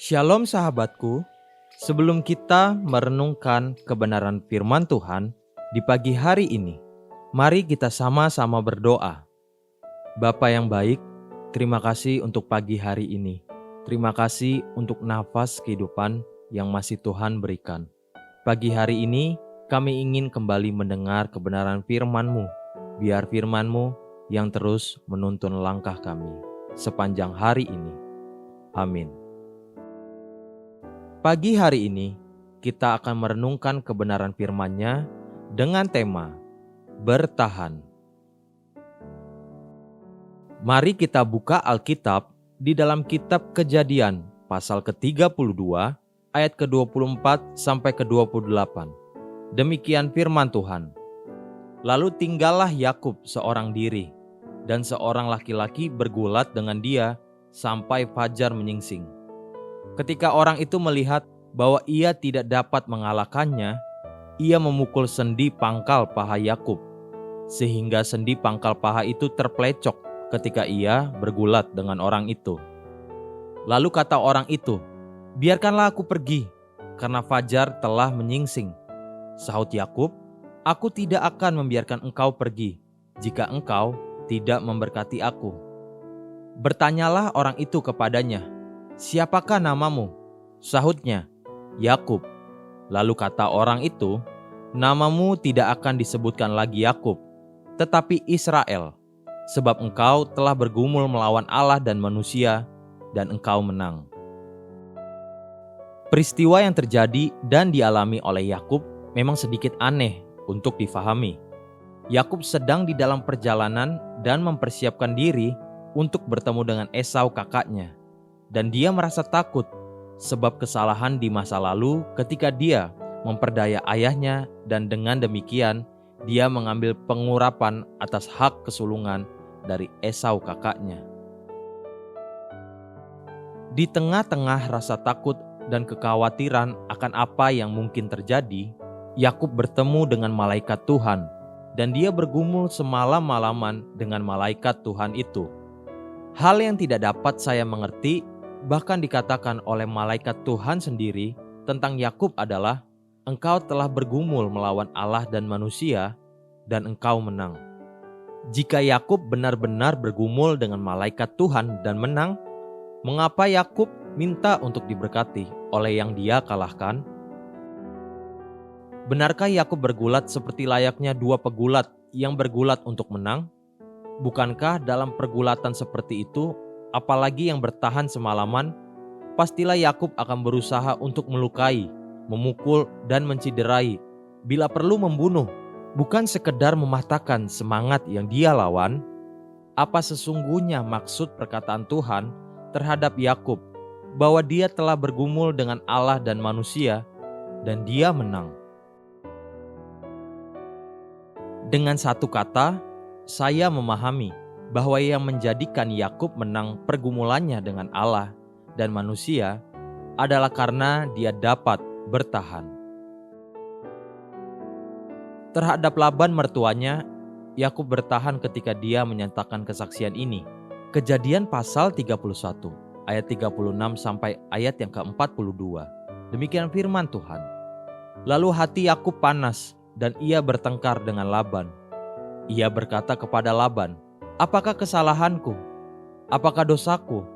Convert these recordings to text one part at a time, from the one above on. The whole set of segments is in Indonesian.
Shalom sahabatku, sebelum kita merenungkan kebenaran firman Tuhan di pagi hari ini, mari kita sama-sama berdoa. Bapa yang baik, terima kasih untuk pagi hari ini. Terima kasih untuk nafas kehidupan yang masih Tuhan berikan. Pagi hari ini, kami ingin kembali mendengar kebenaran firman-Mu. Biar firman-Mu yang terus menuntun langkah kami sepanjang hari ini. Amin. Pagi hari ini, kita akan merenungkan kebenaran firman-Nya dengan tema bertahan. Mari kita buka Alkitab di dalam kitab Kejadian pasal ke-32 ayat ke-24 sampai ke-28. Demikian firman Tuhan. Lalu tinggallah Yakub seorang diri, dan seorang laki-laki bergulat dengan dia sampai fajar menyingsing. Ketika orang itu melihat bahwa ia tidak dapat mengalahkannya, ia memukul sendi pangkal paha Yakub, sehingga sendi pangkal paha itu terpelecok ketika ia bergulat dengan orang itu. Lalu kata orang itu, "Biarkanlah aku pergi, karena fajar telah menyingsing." Sahut Yakub, "Aku tidak akan membiarkan engkau pergi, jika engkau tidak memberkati aku." Bertanyalah orang itu kepadanya, "Siapakah namamu?" Sahutnya, "Yakub." Lalu kata orang itu, "Namamu tidak akan disebutkan lagi Yakub, tetapi Israel, sebab engkau telah bergumul melawan Allah dan manusia, dan engkau menang." Peristiwa yang terjadi dan dialami oleh Yakub memang sedikit aneh untuk difahami. Yakub sedang di dalam perjalanan dan mempersiapkan diri untuk bertemu dengan Esau kakaknya. Dan dia merasa takut sebab kesalahan di masa lalu ketika dia memperdaya ayahnya, dan dengan demikian dia mengambil pengurapan atas hak kesulungan dari Esau kakaknya. Di tengah-tengah rasa takut dan kekhawatiran akan apa yang mungkin terjadi, Yakub bertemu dengan malaikat Tuhan, dan dia bergumul semalam-malaman dengan malaikat Tuhan itu. Hal yang tidak dapat saya mengerti, bahkan dikatakan oleh malaikat Tuhan sendiri tentang Yakub adalah, "Engkau telah bergumul melawan Allah dan manusia, dan engkau menang." Jika Yakub benar-benar bergumul dengan malaikat Tuhan dan menang, mengapa Yakub minta untuk diberkati oleh yang dia kalahkan? Benarkah Yakub bergulat seperti layaknya dua pegulat yang bergulat untuk menang? Bukankah dalam pergulatan seperti itu, apalagi yang bertahan semalaman, pastilah Yakub akan berusaha untuk melukai, memukul, dan menciderai, bila perlu membunuh, bukan sekedar mematahkan semangat yang dia lawan? Apa sesungguhnya maksud perkataan Tuhan terhadap Yakub, bahwa dia telah bergumul dengan Allah dan manusia, dan dia menang? Dengan satu kata, saya memahami bahwa yang menjadikan Yakub menang pergumulannya dengan Allah dan manusia adalah karena dia dapat bertahan. Terhadap Laban mertuanya, Yakub bertahan ketika dia menyatakan kesaksian ini. Kejadian pasal 31 ayat 36 sampai ayat yang ke-42. Demikian firman Tuhan. Lalu hati Yakub panas dan ia bertengkar dengan Laban. Ia berkata kepada Laban, "Apakah kesalahanku? Apakah dosaku?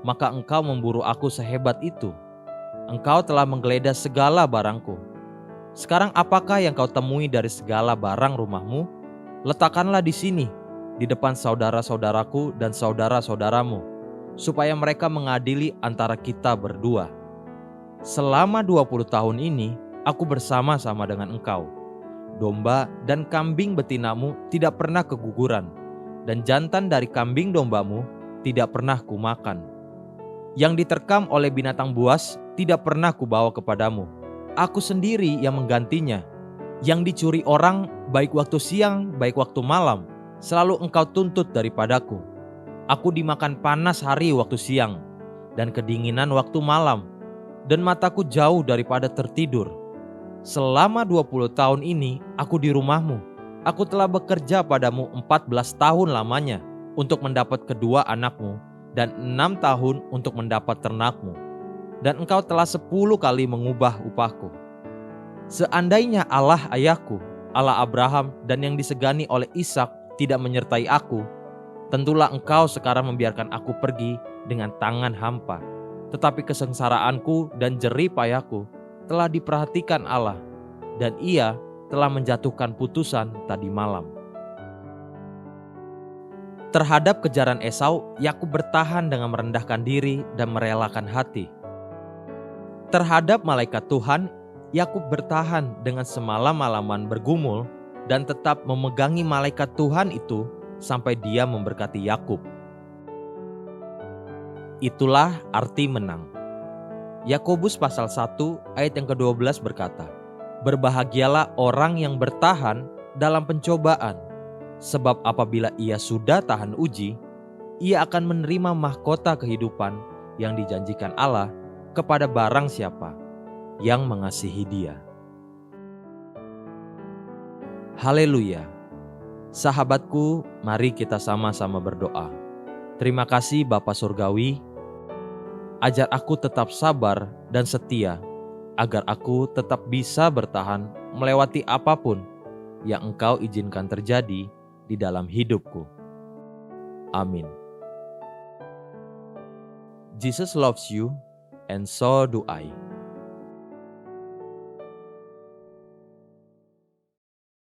Maka engkau memburu aku sehebat itu. Engkau telah menggeledah segala barangku. Sekarang apakah yang kau temui dari segala barang rumahmu? Letakkanlah di sini, di depan saudara-saudaraku dan saudara-saudaramu, supaya mereka mengadili antara kita berdua. Selama 20 tahun ini, aku bersama-sama dengan engkau. Domba dan kambing betinamu tidak pernah keguguran, dan jantan dari kambing dombamu tidak pernah kumakan. Yang diterkam oleh binatang buas tidak pernah kubawa kepadamu. Aku sendiri yang menggantinya. Yang dicuri orang, baik waktu siang, baik waktu malam, selalu engkau tuntut daripadaku. Aku dimakan panas hari waktu siang, dan kedinginan waktu malam, dan mataku jauh daripada tertidur. Selama 20 tahun ini aku di rumahmu. Aku telah bekerja padamu 14 tahun lamanya untuk mendapat kedua anakmu, dan 6 tahun untuk mendapat ternakmu. dan engkau telah 10 kali mengubah upahku. Seandainya Allah ayahku, Allah Abraham dan yang disegani oleh Ishak tidak menyertai aku, tentulah engkau sekarang membiarkan aku pergi dengan tangan hampa. Tetapi kesengsaraanku dan jerih payahku telah diperhatikan Allah, dan Ia telah menjatuhkan putusan tadi malam. Terhadap kejaran Esau, Yakub bertahan dengan merendahkan diri dan merelakan hati. Terhadap malaikat Tuhan, Yakub bertahan dengan semalam-malaman bergumul dan tetap memegangi malaikat Tuhan itu sampai dia memberkati Yakub. Itulah arti menang. Yakobus pasal 1 ayat yang ke-12 berkata, "Berbahagialah orang yang bertahan dalam pencobaan, sebab apabila ia sudah tahan uji, ia akan menerima mahkota kehidupan yang dijanjikan Allah kepada barang siapa yang mengasihi Dia." Haleluya. Sahabatku, mari kita sama-sama berdoa. Terima kasih Bapa Surgawi, ajar aku tetap sabar dan setia, agar aku tetap bisa bertahan melewati apapun yang Engkau izinkan terjadi di dalam hidupku. Amin. Jesus loves you, and so do I.